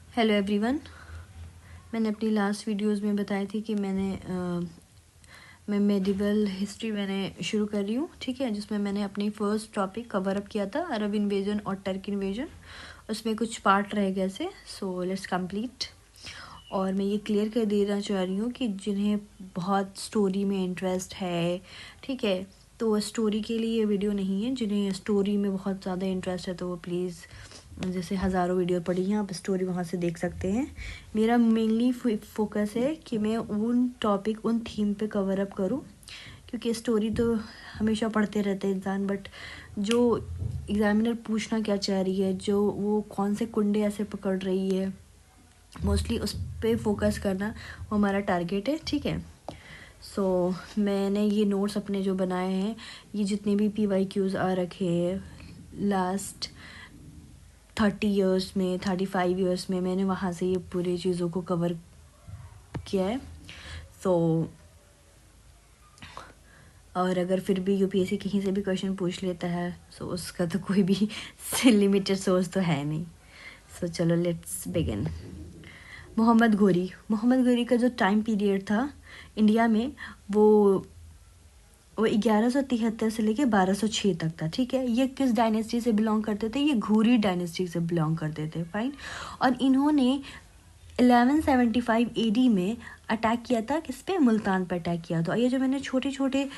Hello everyone. मैंने अपनी last videos में बताई थी कि मैं मेडिवल हिस्ट्री शुरू कर रही हूँ, ठीक है, जिसमें मैंने अपनी फर्स्ट टॉपिक कवर अप किया था, अरब इन्वेजन और टर्क इन्वेजन। उसमें कुछ पार्ट रह गए थे, सो लेट्स कंप्लीट। और मैं ये क्लियर कर देना चाह रही हूँ कि जिन्हें बहुत स्टोरी में इंटरेस्ट है, ठीक है, तो स्टोरी के लिए ये वीडियो नहीं है। जिन्हें स्टोरी में बहुत ज़्यादा इंटरेस्ट है तो वो प्लीज़, जैसे हज़ारों वीडियो पड़ी हैं, आप स्टोरी वहाँ से देख सकते हैं। मेरा मेनली फोकस है कि मैं उन टॉपिक, उन थीम पे कवर अप करूँ, क्योंकि स्टोरी तो हमेशा पढ़ते रहते हैं इंसान, बट जो एग्जामिनर पूछना क्या चाह रही है, जो वो कौन से कुंडे ऐसे पकड़ रही है, मोस्टली उस पर फोकस करना वो हमारा टारगेट है, ठीक है। सो मैंने ये नोट्स अपने जो बनाए हैं, ये जितने भी PYQs आ रखे हैं लास्ट 30 ईयर्स में, 35 ईयर्स में, मैंने वहाँ से ये पूरी चीज़ों को कवर किया है। सो और अगर फिर भी UPSC कहीं से भी क्वेश्चन पूछ लेता है, सो उसका तो कोई भी लिमिटेड सोर्स तो है नहीं। सो चलो लेट्स बिगिन। मोहम्मद घोरी का जो टाइम पीरियड था इंडिया में, वो 1173 से लेके 1206 तक था, ठीक है। ये किस डायनेस्टी से बिलोंग करते थे? ये घुरी डायनेस्टी से बिलोंग करते थे, फाइन। और इन्होंने 1175 AD में अटैक किया था, किस पे? मुल्तान पे अटैक किया था। ये जो मैंने छोटे छोटे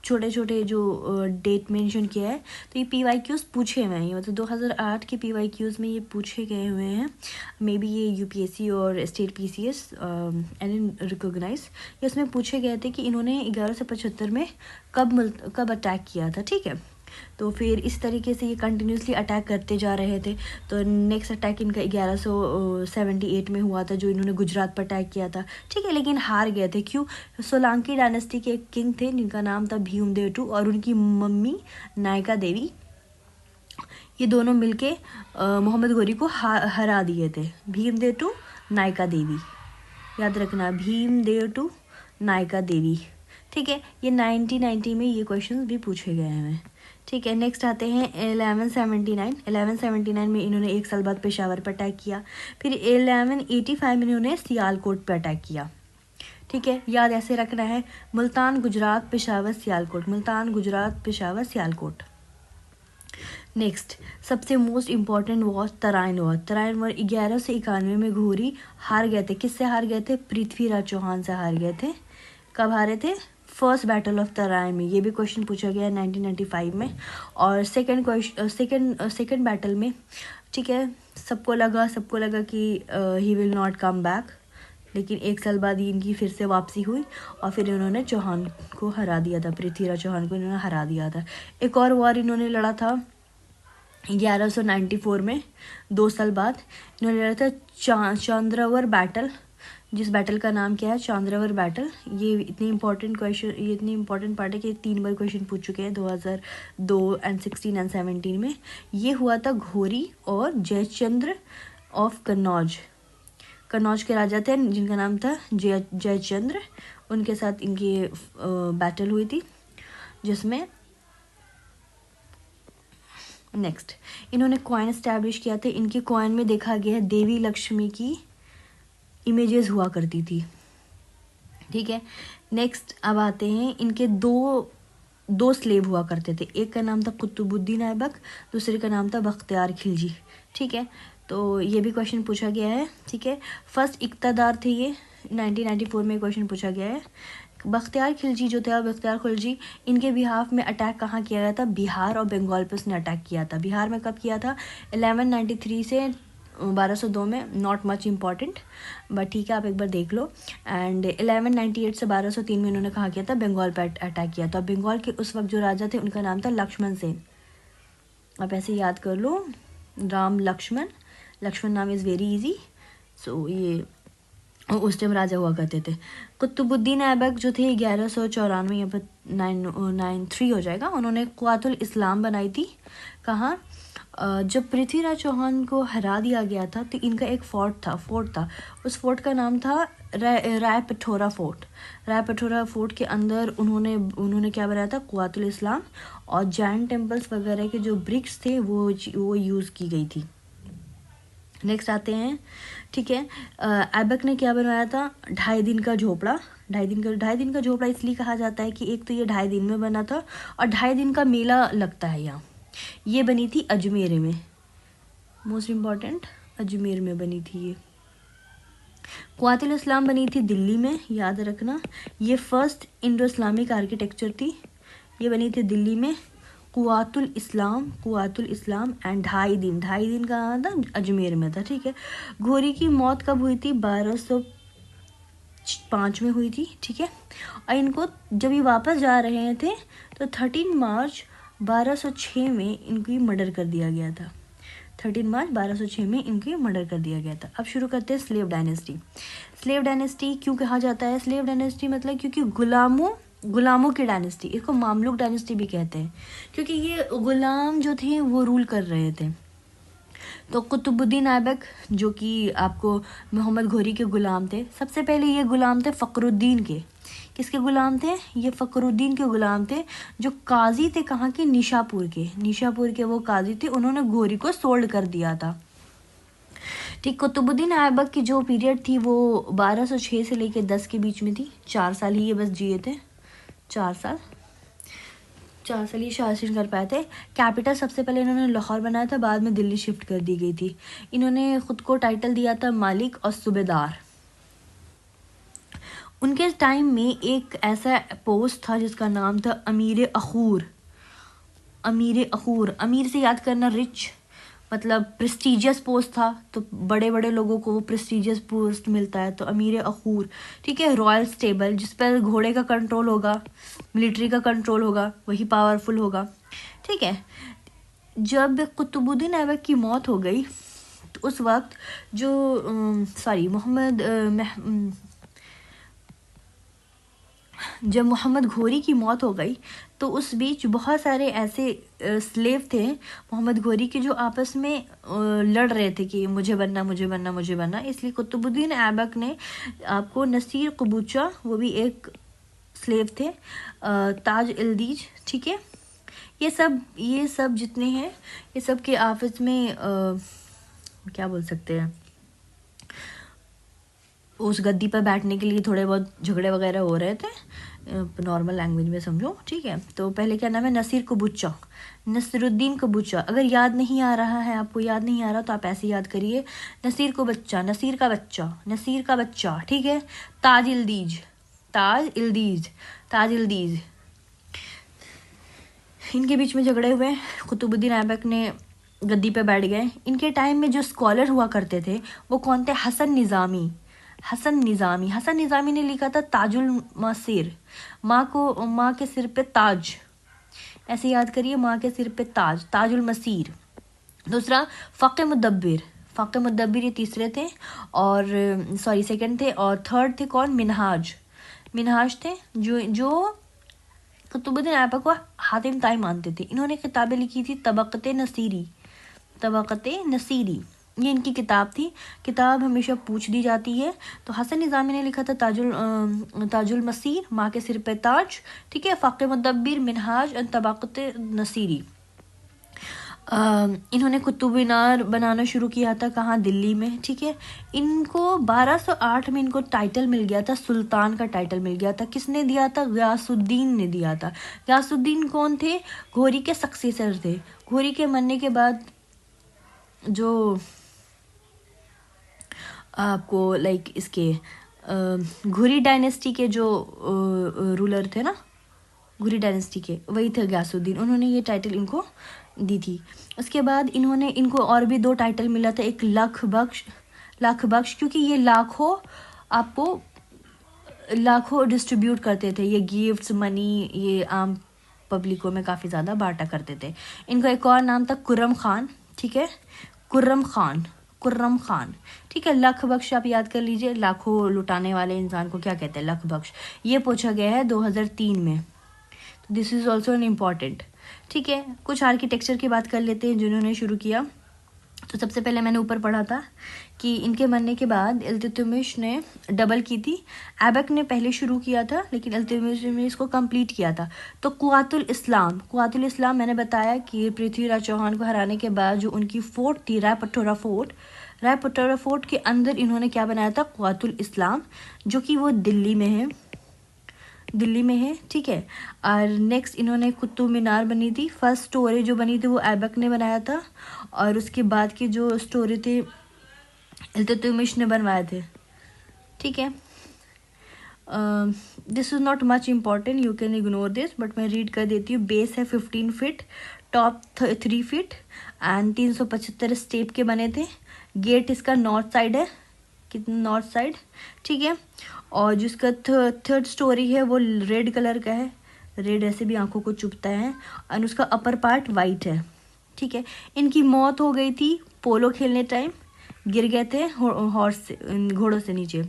छोटे छोटे जो डेट मेंशन किया है, तो ये PYQs पूछे हुए हैं, मतलब 2008 के PYQs में ये पूछे गए हुए हैं। मे बी ये UPSC और स्टेट PCS एंड रिकोगनाइज, ये उसमें पूछे गए थे कि इन्होंने 1175 में कब अटैक किया था, ठीक है। तो फिर इस तरीके से ये कंटिन्यूसली अटैक करते जा रहे थे। तो नेक्स्ट अटैक इनका 1178 में हुआ था, जो इन्होंने गुजरात पर अटैक किया था, ठीक है, लेकिन हार गए थे। क्यों? सोलंकी डायनेस्टी के एक किंग थे जिनका नाम था भीमदेव टू, और उनकी मम्मी नायका देवी, ये दोनों मिलके मोहम्मद घोरी को हरा दिए थे। भीमदेव टू, नायका देवी, याद रखना, भीमदेव टू, नायका देवी, ठीक है। ये 1990 में ये क्वेश्चंस भी पूछे गए हैं, ठीक है। नेक्स्ट आते हैं 1179 में इन्होंने एक साल बाद पेशावर पर अटैक किया। फिर 1185 में इन्होंने सियालकोट पर अटैक किया, ठीक है। याद ऐसे रखना है, मुल्तान, गुजरात, पेशावर, सियालकोट, मुल्तान, गुजरात, पेशावर, सियालकोट। नेक्स्ट सबसे most important war Tarain war. 1191 में घोरी हार गए थे। किससे हार गए थे? पृथ्वीराज चौहान से हार गए थे। कब हारे थे? फर्स्ट बैटल ऑफ तराइन में। ये भी क्वेश्चन पूछा गया 1995 में। और सेकेंड बैटल में, ठीक है, सबको लगा कि he will not come back, लेकिन एक साल बाद ही इनकी फिर से वापसी हुई और फिर इन्होंने चौहान को हरा दिया था, पृथ्वीराज चौहान को इन्होंने हरा दिया था। एक और वॉर इन्होंने लड़ा था 1194 में, 2 साल बाद इन्होंने लड़ा था चंद्रावर बैटल, जिस बैटल का नाम क्या है? चंद्रावर बैटल। ये इतनी इंपॉर्टेंट पार्ट है कि 3 बार क्वेश्चन पूछ चुके हैं, 2002 एंड 16 एंड 17 में। ये हुआ था घोरी और जयचंद्र ऑफ कन्नौज के राजा थे जिनका नाम था जयचंद्र। उनके साथ इनकी बैटल हुई थी, जिसमें नेक्स्ट इन्होंने कॉइन एस्टैब्लिश किया था। इनके कॉइन में देखा गया है देवी लक्ष्मी की इमेजेस हुआ करती थी, ठीक है। नेक्स्ट अब आते हैं, इनके दो स्लेव हुआ करते थे। एक का नाम था कुतुबुद्दीन ऐबक, दूसरे का नाम था बख्तियार खिलजी, ठीक है। तो ये भी क्वेश्चन पूछा गया है, ठीक है। फर्स्ट इक़्तिदार थे ये, 1994 में क्वेश्चन पूछा गया है। बख्तियार खिलजी जो थे, बख्तियार खिलजी, इनके बिहाफ में अटैक कहाँ किया गया था? बिहार और बंगाल पर उसने अटैक किया था। बिहार में कब किया था? 1193 से 1202 में। नॉट मच इम्पॉर्टेंट, बट ठीक है, आप एक बार देख लो। एंड 1198 से 1203 में इन्होंने कहा किया था? बंगाल पर अटैक किया था। बंगाल के उस वक्त जो राजा थे उनका नाम था लक्ष्मण सेन। आप ऐसे याद कर लो, राम लक्ष्मण नाम इज़ वेरी इजी। सो ये उस टाइम राजा हुआ करते थे। कुतुबुद्दीन ऐबक जो थे 1194, यहाँ पर 993 हो जाएगा, उन्होंने क़ुव्वातुल इस्लाम बनाई थी। कहाँ? जब पृथ्वीराज चौहान को हरा दिया गया था तो इनका एक फोर्ट था, उस फोर्ट का नाम था राय पिथौरा फोर्ट के अंदर उन्होंने क्या बनाया था, कुव्वातुल इस्लाम और जैन टेम्पल्स वगैरह के जो ब्रिक्स थे वो यूज़ की गई थी। नेक्स्ट आते हैं, ठीक है। ऐबक ने क्या बनवाया था, 2.5 दिन का झोपड़ा। 2.5 दिन का झोपड़ा इसलिए कहा जाता है कि एक तो ये 2.5 दिन में बना था और 2.5 दिन का मेला लगता है यहाँ। ये बनी थी अजमेर में, मोस्ट इम्पॉर्टेंट, अजमेर में बनी थी ये। कुव्वातुल इस्लाम बनी थी दिल्ली में, याद रखना। ये फर्स्ट इंडो इस्लामिक आर्किटेक्चर थी, ये बनी थी दिल्ली में। कुव्वातुल इस्लाम एंड 2.5 दिन कहाँ था, अजमेर में था, ठीक है। घोरी की मौत कब हुई थी, 1205 में हुई थी, ठीक है। और इनको जब ये वापस जा रहे थे तो 13 मार्च 1206 में इनकी मर्डर कर दिया गया था। 13 मार्च 1206 में इनकी मर्डर कर दिया गया था। अब शुरू करते हैं स्लेव डायनेस्टी। स्लेव डायनेस्टी क्यों कहा जाता है, स्लेव डायनेस्टी मतलब क्योंकि गुलामों की डायनेस्टी, इसको मामलुक डायनेस्टी भी कहते हैं, क्योंकि ये गुलाम जो थे वो रूल कर रहे थे। तो कुतुबुद्दीन ऐबक जो कि आपको मोहम्मद घोरी के गुलाम थे, सबसे पहले ये गुलाम थे फ़खरुद्दीन के। किसके गुलाम थे, ये फ़खरुद्दीन के गुलाम थे, जो काजी थे कहाँ के, निशापुर के वो काजी थे। उन्होंने घोरी को सोल्ड कर दिया था, ठीक। कुतुबुद्दीन ऐबक की जो पीरियड थी वो 1206 से लेकर 10 के बीच में थी। 4 साल ही ये बस जिए थे, 4 साल ही शासन कर पाए थे। कैपिटल सबसे पहले इन्होंने लाहौर बनाया था, बाद में दिल्ली शिफ्ट कर दी गई थी। इन्होंने खुद को टाइटल दिया था मालिक और सूबेदार। उनके टाइम में एक ऐसा पोस्ट था जिसका नाम था अमीर अखूर। अमीर से याद करना रिच, मतलब प्रेस्टिजियस पोस्ट था, तो बड़े बड़े लोगों को वो प्रेस्टिजियस पोस्ट मिलता है, तो अमीर अखूर, ठीक है। रॉयल स्टेबल, जिस पर घोड़े का कंट्रोल होगा, मिलिट्री का कंट्रोल होगा, वही पावरफुल होगा, ठीक है। जब कुतुबुद्दीन ऐबक की मौत हो गई तो उस वक्त जो जब मोहम्मद घोरी की मौत हो गई तो उस बीच बहुत सारे ऐसे स्लेव थे मोहम्मद घोरी के जो आपस में लड़ रहे थे कि मुझे बनना। इसलिए कुतुबुद्दीन ऐबक ने आपको नसीर कबूचा, वो भी एक स्लेव थे, ताज इल्दीज, ठीक है। ये सब जितने हैं, ये सब के आपस में क्या बोल सकते हैं, उस गद्दी पर बैठने के लिए थोड़े बहुत झगड़े वगैरह हो रहे थे, नॉर्मल लैंग्वेज में समझो, ठीक है। तो पहले क्या नाम है, नसीरुद्दीन कबूचा। अगर याद नहीं आ रहा है, आपको याद नहीं आ रहा तो आप ऐसे याद करिए, नसीर का बच्चा, ठीक है। ताज इल्दीज, इनके बीच में झगड़े हुए, कुतुबुद्दीन ऐबक ने गद्दी पे बैठ गए। इनके टाइम में जो स्कॉलर हुआ करते थे वो कौन थे, हसन निज़ामी ने लिखा था ताजुल मसीर, माँ के सिर पे ताज, ऐसे याद करिए, माँ के सिर पे ताजुल मसीर। दूसरा फ़क़े मुदब्बिर, ये तीसरे थे, और सेकंड थे, और थर्ड थे कौन, मिनहाज थे, जो कुतुबुद्दीन ऐबक को हातिम ताई मानते थे। इन्होंने किताबें लिखी थी तबक़ते नसीरी, ये इनकी किताब थी। किताब हमेशा पूछ दी जाती है। तो हसन निज़ामी ने लिखा था ताजुल मसीर, माँ के सिर पे ताज, ठीक है। फ़क़े मुदब्बिर, मिनहाज और तबक़ते नसीरी। इन्होंने कुतुब मीनार बनाना शुरू किया था, कहाँ, दिल्ली में, ठीक है। इनको 1208 में इनको टाइटल मिल गया था, सुल्तान का टाइटल मिल गया था। किसने दिया था, गयासुद्दीन ने दिया था। गयासुद्दीन कौन थे, घोरी के सक्सेसर थे। घोरी के मरने के बाद जो आपको इसके घुरी डायनेस्टी के जो रूलर थे ना, घुरी डायनेस्टी के, वही थे गयासुद्दीन। उन्होंने ये टाइटल इनको दी थी। उसके बाद इनको और भी 2 टाइटल मिला था, एक लाख बख्श, क्योंकि ये लाखों डिस्ट्रीब्यूट करते थे, ये गिफ्ट्स, मनी, ये आम पब्लिकों में काफ़ी ज़्यादा बांटा करते थे। इनका एक और नाम था कुर्रम खान, ठीक है, कुर्रम खान, ठीक है। लख बख्श आप याद कर लीजिए, लाखों लुटाने वाले इंसान को क्या कहते हैं, लख बख्श। ये पूछा गया है 2003 में, तो this is also an important, ठीक है। कुछ आर्किटेक्चर की बात कर लेते हैं जिन्होंने शुरू किया। तो सबसे पहले मैंने ऊपर पढ़ा था कि इनके मरने के बाद इल्तुतमिश ने डबल की थी। ऐबक ने पहले शुरू किया था लेकिन इल्तुतमिश ने इसको कंप्लीट किया था। तो कुव्वातुल इस्लाम मैंने बताया कि पृथ्वीराज चौहान को हराने के बाद जो उनकी फोर्ट थी रायपटोरा फोर्ट के अंदर इन्होंने क्या बनाया था, कुव्वातुल इस्लाम, जो कि वो दिल्ली में है। ठीक है। और नेक्स्ट इन्होंने कुतुब मीनार बनी थी। फर्स्ट स्टोरी जो बनी थी वो ऐबक ने बनाया था और उसके बाद की जो स्टोरी थी इल्तुतमिश ने बनवाए थे। ठीक है। This is not much important, you can ignore this, but मैं रीड कर देती हूँ। बेस है 15 feet, top 3 feet and 375 step के बने थे। गेट इसका नॉर्थ साइड है, कितना नॉर्थ साइड। ठीक है। और जिसका थर्ड स्टोरी है वो रेड कलर का है, रेड ऐसे भी आंखों को चुभता है, और उसका अपर पार्ट वाइट है। ठीक है। इनकी मौत हो गई थी पोलो खेलने टाइम, गिर गए थे हॉर्स से, घोड़ों से नीचे।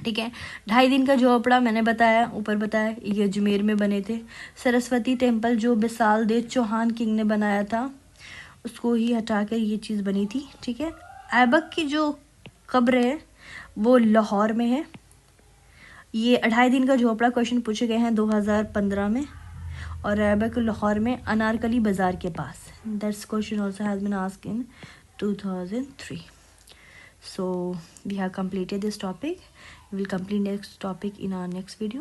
ठीक है। 2.5 दिन का झोपड़ा मैंने बताया, ऊपर बताया, ये अजमेर में बने थे। सरस्वती टेम्पल जो बिसाल देव चौहान किंग ने बनाया था, उसको ही हटाकर ये चीज़ बनी थी। ठीक है। ऐबक की जो कब्र है वो लाहौर में है। ये 2.5 दिन का झोपड़ा क्वेश्चन पूछे गए हैं 2015 में, और ऐबक लाहौर में अनारकली बाजार के पास। That's question also has been asked in 2003. So we have completed this topic. We will complete next topic in our next video.